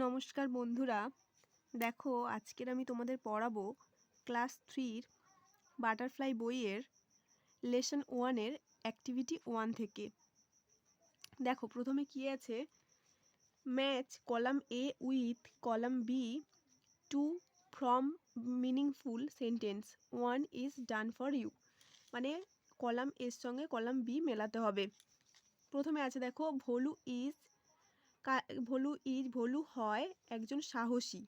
নমস্কার বন্ধুরা, দেখো আজকের আমি তোমাদের পড়াবো ক্লাস 3-র বাটারফ্লাই বইয়ের লেসন 1-এর অ্যাক্টিভিটি 1 থেকে। দেখো প্রথমে কি আছে, match column A with column B to from meaningful sentence 1 is done for you, মানে কলাম এর সঙ্গে কলাম বি মেলাতে হবে। প্রথমে আছে দেখো ভোলু হয় একজন সাহসী,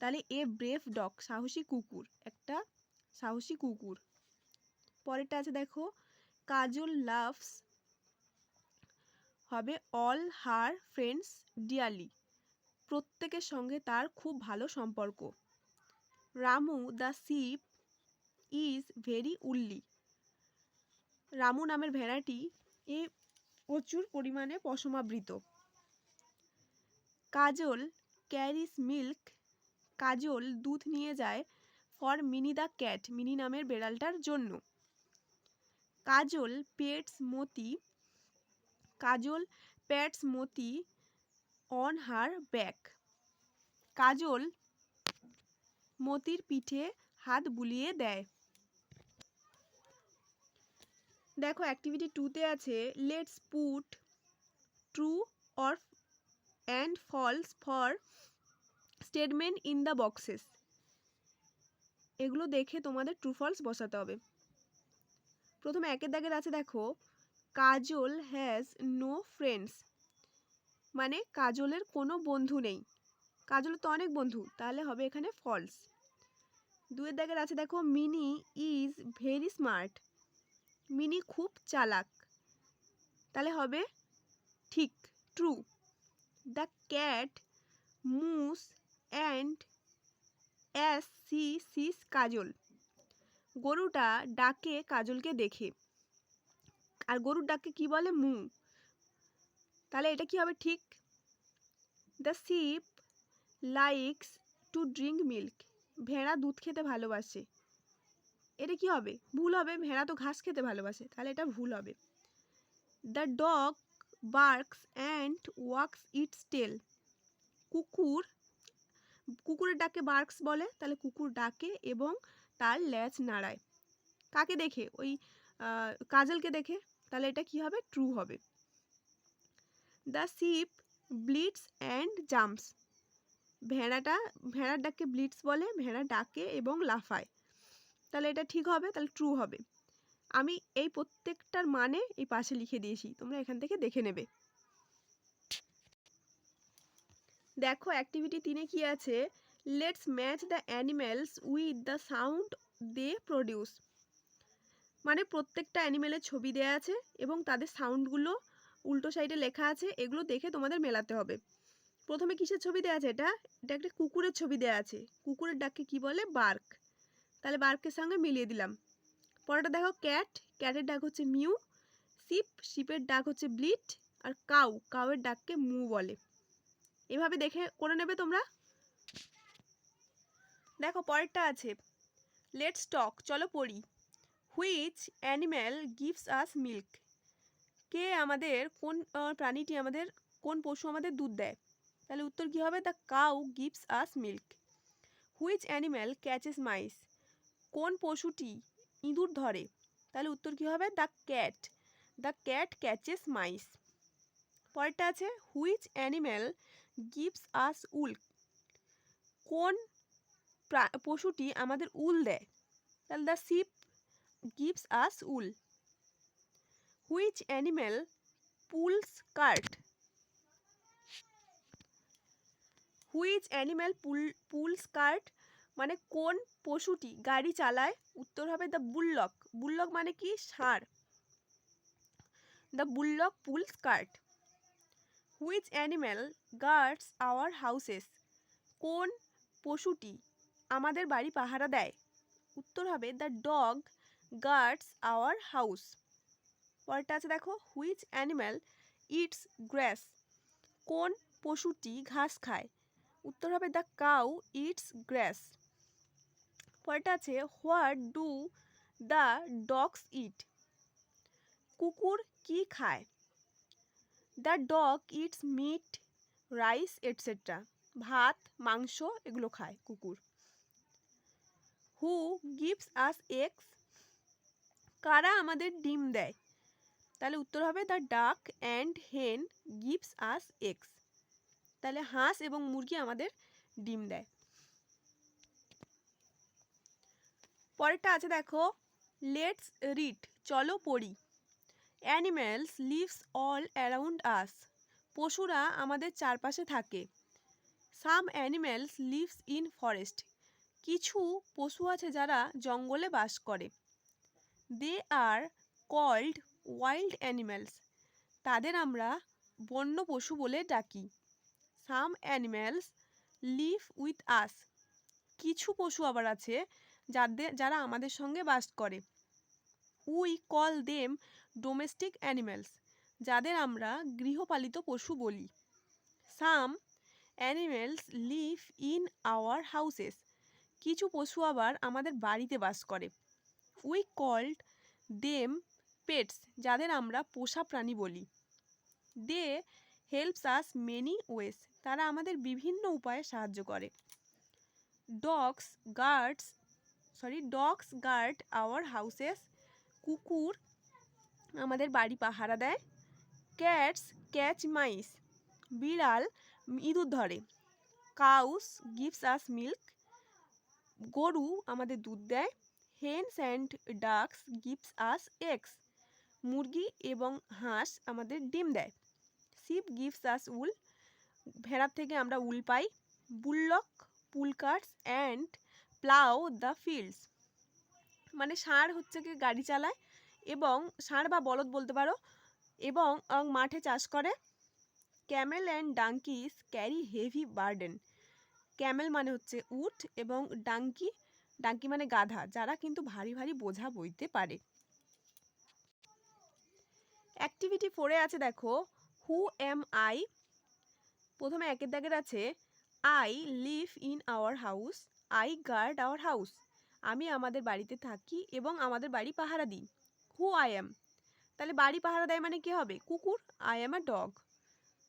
তাহলে এ ব্রেভ ডগ সাহসী কুকুর, একটা সাহসী কুকুর। পরেরটা আছে দেখো, কাজল লাভস হবে অল হার ফ্রেন্ডস ডিয়ারলি, প্রত্যেকের সঙ্গে তার খুব ভালো সম্পর্ক। Ramu the sheep is very woolly, Ramu নামের ভেড়াটি এ প্রচুর পরিমাণে পশমাবৃত। কাজল ক্যারিস মিল্ক, কাজল দুধ নিয়ে যায় for Mini the cat, Mini নামের বেড়ালটার জন্য। Kajal pats Moti on her back, Kajal মতির পিঠে হাত বুলিয়ে দেয়। দেখো অ্যাক্টিভিটি 2-তে আছে let's put true or and false for statement in the boxes, এগুলো দেখে তোমাদের ট্রু ফলস বসাতে হবে। প্রথমে একের দাগের আছে দেখো, কাজল হ্যাজ নো ফ্রেন্ডস, মানে কাজলের কোনো বন্ধু নেই, কাজলের তো অনেক বন্ধু, তাহলে হবে এখানে ফলস। দুয়ের দাগের আছে দেখো, Mini is very smart, Mini খুব চালাক, তাহলে হবে ঠিক true. The cat moos and as see sees Kajal, গরুটা ডাকে কাজলকে দেখে, আর গরুর ডাককে কি বলে মু, তাহলে এটা কি হবে ঠিক। The ship likes to drink milk, ভেড়া দুধ খেতে ভালোবাসে, এটা কি হবে ভুল হবে, ভেড়া তো ঘাস খেতে ভালোবাসে, তাহলে এটা ভুল হবে। The dog barks and wags its tail, কুকুরের ডাকে বার্কস বলে, তাহলে কুকুর ডাকে এবং তার ল্যাজ নাড়ায়, কাকে দেখে, ওই কাজলকে দেখে, তাহলে এটা কি হবে ট্রু হবে। The ship blitz and jumps, ভেড়ার ডাককে ব্লিটস বলে, ভেড়া ডাকে এবং লাফায়, তাহলে এটা ঠিক হবে, তাহলে ট্রু হবে। আমি এই প্রত্যেকটার মানে এই পাশে লিখে দিয়েছি, তোমরা এখান থেকে দেখে নেবে। দেখো অ্যাক্টিভিটি 3-এ কি আছে, let's match the animals with the sound they produce, মানে প্রত্যেকটা অ্যানিমেলের ছবি দেয়া আছে এবং তাদের সাউন্ডগুলো উল্টো সাইডে লেখা আছে, এগুলো দেখে তোমাদের মেলাতে হবে। প্রথমে কিসের ছবি দেওয়া আছে, এটা একটা কুকুরের ছবি দেওয়া আছে, কুকুরের ডাককে কি বলে বার্ক, তাহলে বার্কের সঙ্গে মিলিয়ে দিলাম। পরেরটা দেখো, ক্যাটের ডাক হচ্ছে মিউ, শিপের ডাক হচ্ছে ব্লিট, আর কাউয়ের ডাককে মু বলে, এভাবে দেখে করে নেবে তোমরা। দেখো পরেরটা আছে লেটস টক, চলো পড়ি। Which animal gives us milk, কোন পশু আমাদের দুধ দেয়, তাহলে উত্তর কি হবে, the cow gives us milk. Which animal catches mice, কোন পশুটি ইঁদুর ধরে, তাহলে উত্তর কি হবে, দ্য ক্যাট ক্যাচেস মাইস। পরেরটা আছে which animal gives us wool, কোন পশুটি আমাদের উল দেয়, তাহলে the sheep gives us wool. Which animal pulls cart, pulls cart মানে কোন পশুটি গাড়ি চালায়, উত্তর হবে দ্য বুল্লক মানে কি ষাঁড়, the bullock pulls cart. Which animal guards our houses, কোন পশুটি আমাদের বাড়ি পাহারা দেয়, উত্তর হবে the dog guards our house. পরেরটা আছে দেখো, হুইচ অ্যানিম্যাল ইটস গ্রাস, কোন পশুটি ঘাস খায়, উত্তর হবে দ্য কাউ ইটস গ্রাস। পরেরটা আছে what do the dogs eat, কুকুর কি খায়, the dog eats meat rice etcetera, ভাত, মাংস এগুলো খায় কুকুর। হু গিভস আস এগস, কারা আমাদের ডিম দেয়? তাহলে উত্তর হবে দ্য ডাক অ্যান্ড হেন গিভস আস এগস। তাহলে হাঁস এবং মুরগি আমাদের ডিম দেয়। পরেরটা আছে দেখো, লেটস রিড, চলো পড়ি। Animals lives all around us, পশুরা আমাদের চারপাশে থাকে। Some animals lives in forest, কিছু পশু আছে যারা জঙ্গলে বাস করে। They are called wild animals, তাদের আমরা বন্য পশু বলে ডাকি। Some animals live with us, কিছু পশু আবার আছে যারা আমাদের সঙ্গে বাস করে। We call them domestic animals, যাদের আমরা গৃহপালিত পশু বলি। Some animals live in our houses, কিছু পশু আবার আমাদের বাড়িতে বাস করে। উই কল্ড দেম পেটস, যাদের আমরা পোষা প্রাণী বলি। দে হেল্পস আস মেনি ওয়েস, তারা আমাদের বিভিন্ন উপায়ে সাহায্য করে। ডগস গার্ড আওয়ার হাউসেস, কুকুর আমাদের বাড়ি পাহারা দেয়। ক্যাটস ক্যাচ মাইস, বিড়াল ইঁদুর ধরে। কাউস গিভস আস মিল্ক, গরু আমাদের দুধ দেয়। Hens and ducks gives us eggs, মুরগি এবং হাঁস আমাদের ডিম দেয়। শিপ গিভস আস উল, ভেড়ার থেকে আমরা উল পাই। বুললক পুলকার্স অ্যান্ড প্লাউ দ্য ফিল্ডস, মানে ষাঁড় হচ্ছে কি গাড়ি চালায় এবং ষাঁড় বা বলদ বলতে পারো, এবং মাঠে চাষ করে। Camel and ডাঙ্কিস carry heavy burden, Camel মানে হচ্ছে উট এবং ডাঙ্কি মানে গাধা, যারা কিন্তু ভারী ভারী বোঝা বইতে পারে। অ্যাক্টিভিটি 4-এ আছে দেখো, হু এম আই। প্রথমে একের দাগের আছে, I live in our house, I guard our house, আমি আমাদের বাড়িতে থাকি এবং আমাদের বাড়ি পাহারা দিই। হু আই এম, তাহলে বাড়ি পাহারা দেয় মানে কি হবে? কুকুর। I am a dog.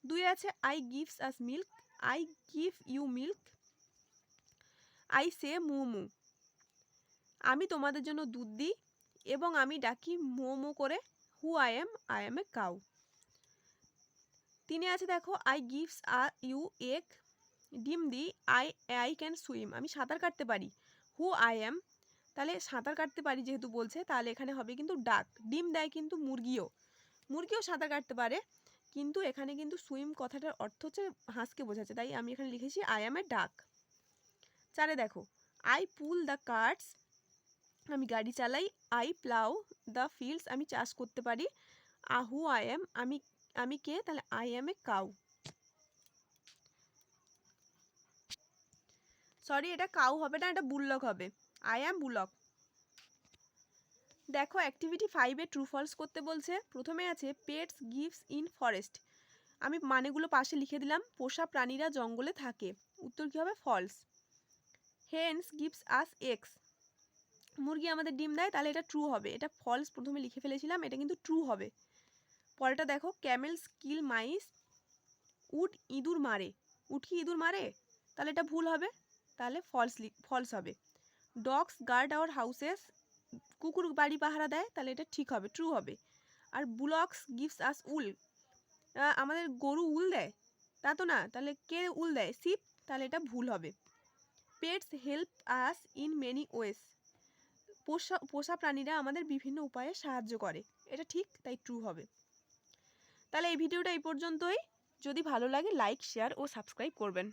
2 আছে, I gives us milk, I give you milk. I say moo moo, আমি তোমাদের জন্য দুধ দিই এবং আমি ডাকি মো মো করে। Who I M a cow. 3 আছে দেখো, আই গিভস ইউ এগ, ডিম দিই। আই ক্যান সুইম, আমি সাঁতার কাটতে পারি। হু আই এম, তাহলে সাঁতার কাটতে পারি যেহেতু বলছে, তাহলে এখানে হবে কিন্তু ডাক। ডিম দেয় কিন্তু মুরগিও সাঁতার কাটতে পারে, কিন্তু এখানে কিন্তু সুইম কথাটার অর্থ হচ্ছে হাঁসকে বোঝাচ্ছে, তাই আমি এখানে লিখেছি আই এম এ ডাক। 4 দেখো, আই পুল দ্য কার্টস, আমি গাড়ি চালাই। আই প্লাউ দ্য ফিল্ডস, আমি চাষ করতে পারি। হু আই এম, আমি কে? তাহলে I M a cow. Sorry, এটা কাউ হবে না, এটা বুললক হবে। I am bullock. দেখো অ্যাক্টিভিটি 5-এ ট্রু ফলস করতে বলছে। প্রথমে আছে পেটস গিভস ইন ফরেস্ট, আমি মানেগুলো পাশে লিখে দিলাম। পোষা প্রাণীরা জঙ্গলে থাকে, উত্তর কী হবে? False. Hens gives us eggs, মুরগি আমাদের ডিম দেয়, তাহলে এটা ট্রু হবে। এটা ফলস প্রথমে লিখে ফেলেছিলাম, এটা কিন্তু ট্রু হবে। পরেরটা দেখো, ক্যামেলস কিল মাইস, উট ইঁদুর মারে। উট কি ইঁদুর মারে? তাহলে এটা ভুল হবে, তাহলে ফলস হবে। ডগস গার্ড আওয়ার হাউসেস, কুকুর বাড়ি পাহারা দেয়, তাহলে এটা ঠিক হবে, ট্রু হবে। আর বুলক্স গিভস আস উল, আমাদের গরু উল দেয়? তা তো না, তাহলে কে উল দেয়? শিপ, তাহলে এটা ভুল হবে। Pets help us in many ওয়েস, পোষা প্রাণীরা আমাদের বিভিন্ন উপায়ে সাহায্য করে, এটা ঠিক, তাই ট্রু হবে। তাহলে এই ভিডিওটা এই পর্যন্তই। যদি ভালো লাগে লাইক, শেয়ার ও সাবস্ক্রাইব করবেন।